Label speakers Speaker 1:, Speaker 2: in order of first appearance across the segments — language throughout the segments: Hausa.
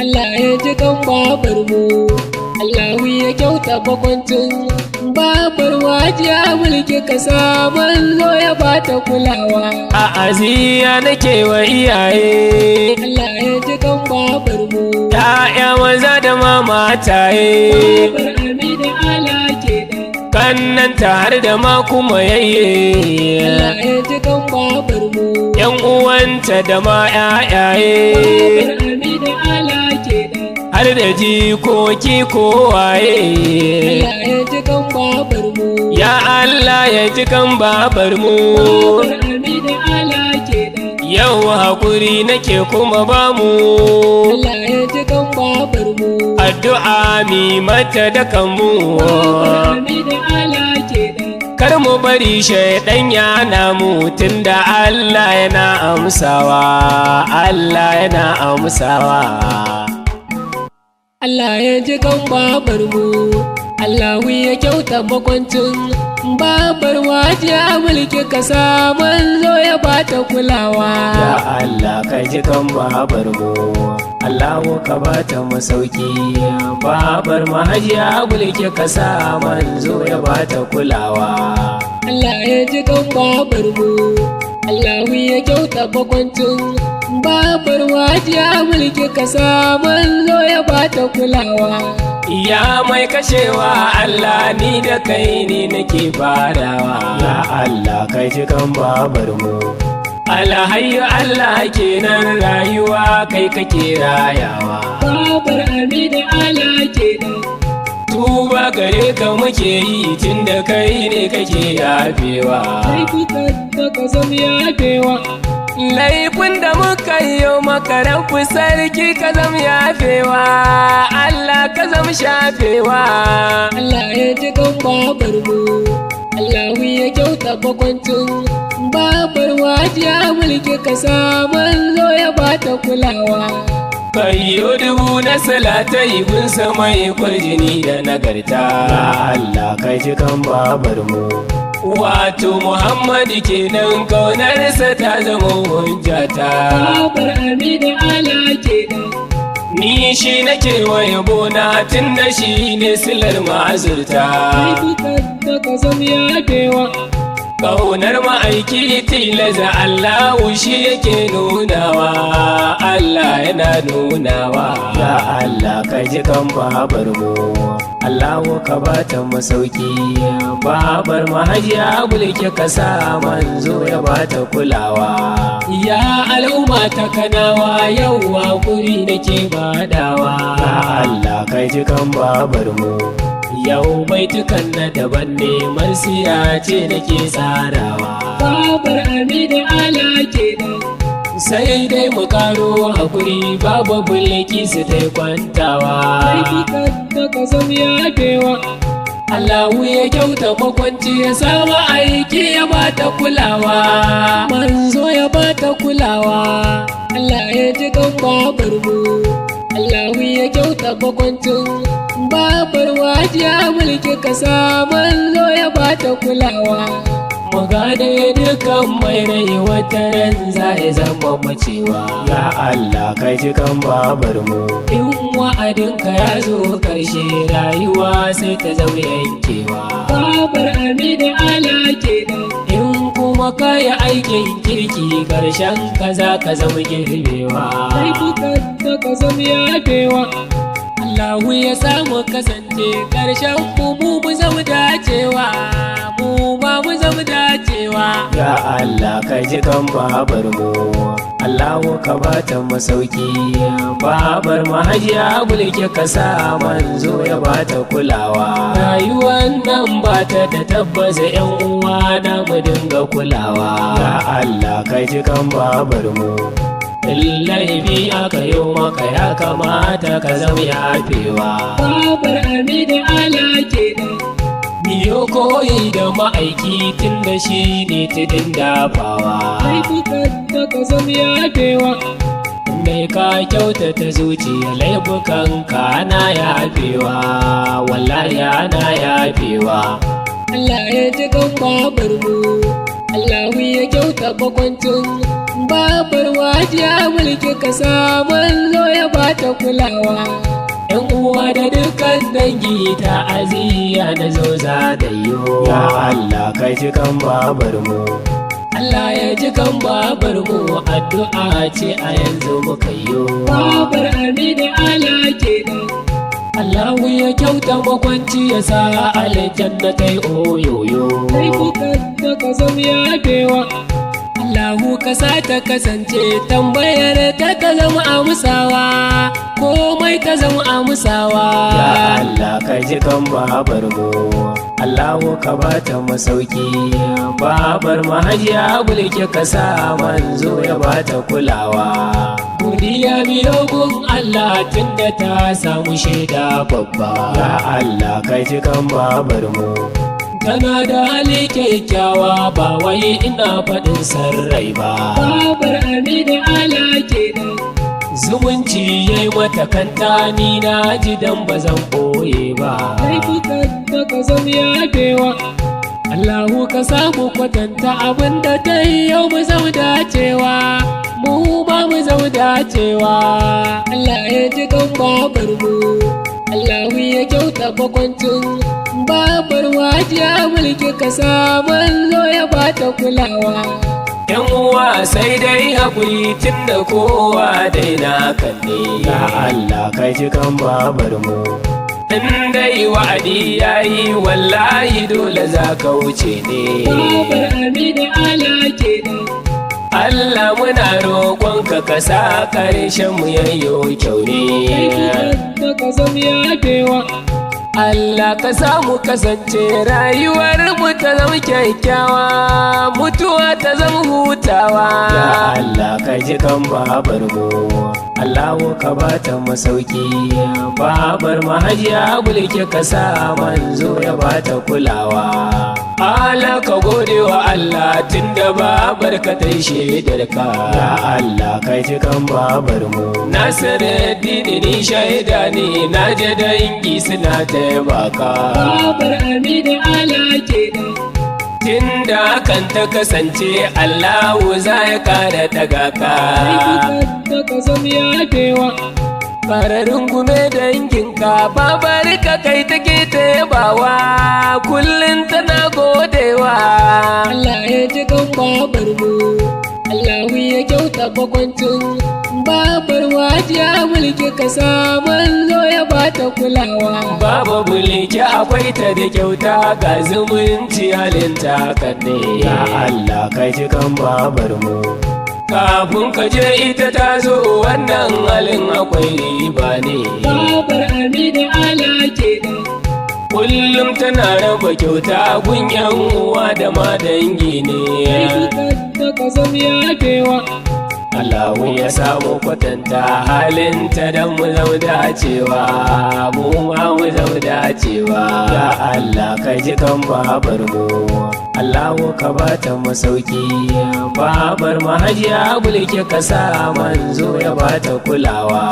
Speaker 1: Allah ya ji kan babar mu, Allahu ya kyauta bakwancin babar wajiya mulki kasa manzo ya bata kulawa.
Speaker 2: A aziya nake wa iyaye,
Speaker 1: Allah ya ji kan babar mu,
Speaker 2: ya'ya maza da mamataye,
Speaker 1: babar Amina ala kenan.
Speaker 2: kannan tare da ma kuma yayye,
Speaker 1: Allah ya ji kan babar mu,
Speaker 2: yan uwanta da ma yayaye,
Speaker 1: babar Amina ala kenan.
Speaker 2: har da jikoki kowaye.
Speaker 1: Allah ya ji kan babar mu,
Speaker 2: Ya Allah ya ji kan babar mu,
Speaker 1: babar Amina ala kenan.
Speaker 2: yau haƙuri nake kuma bamu,
Speaker 1: Allah ya ji kan babar mu,
Speaker 2: addu'a mi mata da kanmu,
Speaker 1: babar Amina ala kenan.
Speaker 2: kar mu bari shaidan ya namu, tunda Allah yana amsawa, Allah yana amsawa.
Speaker 1: Allah ya ji kan babar mu, Allahu ya kyauta bakwancin babar wajiya mulki kasa manzo ya bata kulawa.
Speaker 2: Ya Allah ka ji kan babar mu, Allahu ka bata masauki, babar mahajiya mulki kasa manzo ya bata kulawa.
Speaker 1: Allah ya ji kan babar mu, Allahu ya kyauta bakwancin babar wajiya mulki kasa manzo ya bata kulawa.
Speaker 2: Ya mai kashewa Allah, ni da kai ne nake farawa. Ya Allah ka ji kan babar mu, alhayyu Allah kenan, rayuwa kai kake rayawa.
Speaker 1: Babar Amina ala kenan.
Speaker 2: Tuba gare ka muke yi, tunda kai ne kake yafewa.
Speaker 1: Kai fitar da ka zama yafewa.
Speaker 2: Laifin da muka yi maka rabu sarki ka zam yafewa, Allah ka zam shafewa.
Speaker 1: Allah ya ji kan babar mu, Allahu ya kyauta bakwancin babar wajiya mulki kasa manzo ya bata kulawa.
Speaker 2: Kayyo dubu na salatai gun samai kwarjini da nagarta. Ya Allah ka ji kan babar mu, wato Muhammadu kenan, kaunarsa ta zama hujjata.
Speaker 1: Babar Amina ala kenan.
Speaker 2: Ni shi nake wa yabona, tun da shi ne silar ma'azurta.
Speaker 1: Kai fitar da ka zama yafewa.
Speaker 2: Ƙaunar ma'aiki tilaza Allahu shi yake nunawa, Allah yana nunawa. Ya Allah ka ji kan babar mu, Allahu ka bata masauki, babar mahajiya mulki kasa manzo ya bata kulawa. Ya al'umma ta kanawa, yau hakuri nake badawa. Ya Allah ka ji kan babar mu, yau baitukan na daban ne, marsiya ce nake tsarawa.
Speaker 1: Babar Amina ala kenan.
Speaker 2: Sai dai mu karo hakuri, babu bulki su ta kwantawa.
Speaker 1: Kai fitar da ka zama yafewa.
Speaker 2: Allahu ya kyauta makwanci, ya samu aiki ya bata kulawa,
Speaker 1: Manzo ya bata kulawa. Allah ya ji kan babar mu, Allahu ya kyauta bakwancin babar wajiya mulki kasa manzo ya bata kulawa.
Speaker 2: mu gane dukan mai rai wata ran za ya zama macewa. Ya Allah ka ji kan babar mu, in wa'adinka ya zo karshe, rayuwa sai ta zama yankewa.
Speaker 1: Babar Amina ala kenan.
Speaker 2: In kuma ka yi aikin kirki, karshen ka za ka zama girbewa.
Speaker 1: Kai fitar da ka zama yafewa.
Speaker 2: Allahu ya samu kasance ƙarshen mu zama dacewa, mu ma mu zama dacewa. Ya Allah ka ji kan babar mu, Allahu ka bata masauki, babar mahajiya mulki ka sa manzo ya bata kulawa. Rayuwan nan bata da tabbasa, yan uwa na mu dinga kulawa. Ya Allah ka ji kan babar mu, laifi aka yi maka ya kamata ka zama yafewa.
Speaker 1: Babar Amina ala kenan.
Speaker 2: Biyo koyi da ma'aiki, tun da shi ne tudun dafawa.
Speaker 1: Kai fitar da ka zama yafewa.
Speaker 2: Mai ka kyautata zuciya, laifukan ka na yafewa, wallahi ana yafewa.
Speaker 1: Allah ya ji kan babar mu, Allahu ya kyauta bakwancin babar wajiya mulki kasa manzo ya bata kulawa.
Speaker 2: Yan uwa da dukkan dangi ta aziya na zo zagayo. Ya Allah ka ji kan babar mu, Allah ya ji kan babar mu, addu'a ce a yanzu muka yo.
Speaker 1: Babar Amina ala kenan.
Speaker 2: Allahu ya kyauta makwanci ya sa aljanna tai oyoyo.
Speaker 1: Kai kukan da ka zama yafewa.
Speaker 2: Allahu ka sa ta kasance tambayar ta zama amsawa, komai ta zama amsawa. Ya Allah ka ji kan babar mu, Allahu ka bata masauki. Babar Hajiya Bulki ka sa manzo ya bata kulawa. Godiya biyo gun Allah tunda ta samu shaida babba. Ya Allah ka ji kan babar mu, tana da hali kyakkyawa ba wai ina faɗin sarrai ba.
Speaker 1: Babar Amina ala kenan.
Speaker 2: Zumunci yayi mata kanta ni na ji dan ba zan ɓoye ba.
Speaker 1: Kai kukan da ka zama yafewa.
Speaker 2: Allahu ka samu kwatanta abinda ta yi yau mu zau dacewa, mu ba mu zau dacewa.
Speaker 1: Allah ya ji kan babar mu, Allahu ya kyauta bakwancin babar wajiya mulki kasa manzo ya bata kulawa.
Speaker 2: Yan uwa sai dai haƙuri tunda kowa dai na kalle. Ya Allah ka ji kan babar mu, in dai wa'adi yayi wallahi dole za ka wuce ne.
Speaker 1: Babar Amina ala kenan.
Speaker 2: Allah muna roƙonka ka sa ƙarshen mu yayyo kyau
Speaker 1: Kai
Speaker 2: ne.
Speaker 1: kukan da ka zama yafewa.
Speaker 2: Allah ka samu kasance rayuwar mu ta zama kyakkyawa, mutuwa ta zama hutawa. Ya Allah ka ji kan babar mu, Allahu ka bata masauki. Babar Hajiya Bulki ka sa manzo ya bata kulawa. Allah ka gode wa Allah tunda babar ka ta shaidar ka. Ya Allah ka ji kan babar mu, Nasiruddin ni shaida ne, na je dangi suna ta baka.
Speaker 1: Babar Amina ala kenan.
Speaker 2: Tunda kan ta kasance Allahu za ya kara daga ka.
Speaker 1: Kai kukan da ka zama yafewa.
Speaker 2: Fararin gume danginka babar ka kai take ta yabawa, kullum tana godewa.
Speaker 1: Allah ya ji kan babar mu, Allahu ya kyauta bakwancin babar wajiya mulki kasa manzo ya bata kulawa.
Speaker 2: Baba Bulki akwai ta da kyauta ga zumunci halinta kan ne. Ya Allah ka ji kan babar mu, kafin ka je ita ta zo wannan halin akwai riba ne.
Speaker 1: Babar Amina ala kenan.
Speaker 2: Kullum tana raba kyauta gun yan uwa da ma dangi
Speaker 1: Kai
Speaker 2: ne.
Speaker 1: kukan da ka zama yafewa.
Speaker 2: Allahu ya samu kwatanta halinta don mu zau dacewa, mu ma mu zau dacewa. Ya Allah ka ji kan babar mu, Allahu ka bata masauki. Babar Hajiya Bulki ka sa manzo ya bata kulawa.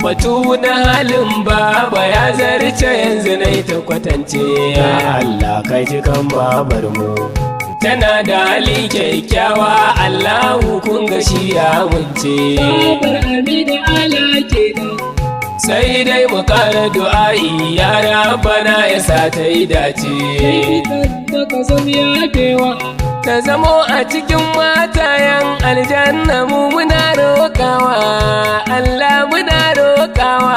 Speaker 2: Batu na halin baba ya zarce yanzu na ta kwatance. Ya Allah ka ji kan babar mu, tana da hali kyakkyawa, Allahu kun ga shi ya munce.
Speaker 1: Babar Amina ala kenan.
Speaker 2: Sai dai mu ƙara du'a'i ya Rabbana ya sa ta yi dace.
Speaker 1: Kai kukan da ka zama yafewa.
Speaker 2: Ta zamo a cikin matayen aljanna mu muna roƙawa, Allah muna roƙawa.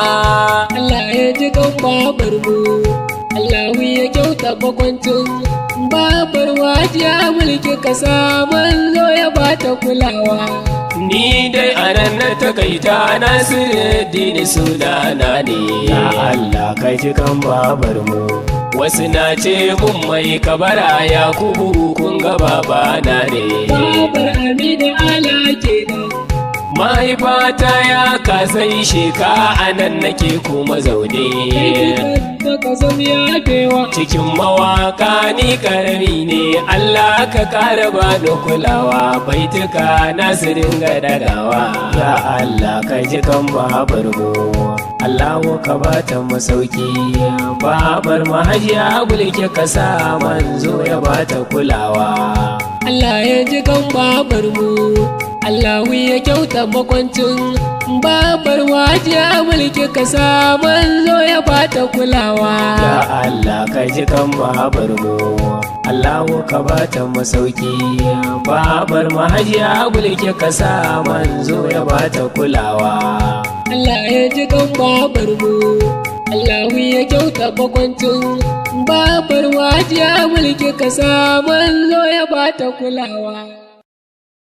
Speaker 1: Allah ya ji kan babar mu, Allahu ya kyauta bakwancin babar wajiya mulki kasa manzo ya bata kulawa.
Speaker 2: Ni dai a nan na takaita Nasiruddin sunana ne. Ya Allah ka ji kan babar mu, wasu na ce mun mai kabara ya kubu kun ga babana ne.
Speaker 1: Babar Amina ala kenan.
Speaker 2: Mahaifata ya kasai sheka a nan nake kuma zaune.
Speaker 1: Kai kukan da ka zama yafewa.
Speaker 2: Cikin mawaka ni karami ne, Allah ka kara bani kulawa, baituka na su dinga dagawa. Ya Allah ka ji kan babar mu, Allahu ka bata masauki. Babar Hajiya Bulki ka sa manzo ya bata kulawa.
Speaker 1: Allah ya ji kan babar mu, Allahu ya kyauta makwancin babar wajiya mulki kasa manzo ya bata kulawa.
Speaker 2: Ya Allah ka ji kan babar mu, Allahu ka bata masauki. Babar mahajiya mulki kasa manzo ya bata kulawa.
Speaker 1: Allah ya ji kan babar mu, Allahu ya kyauta makwancin babar wajiya mulki kasa manzo ya bata kulawa.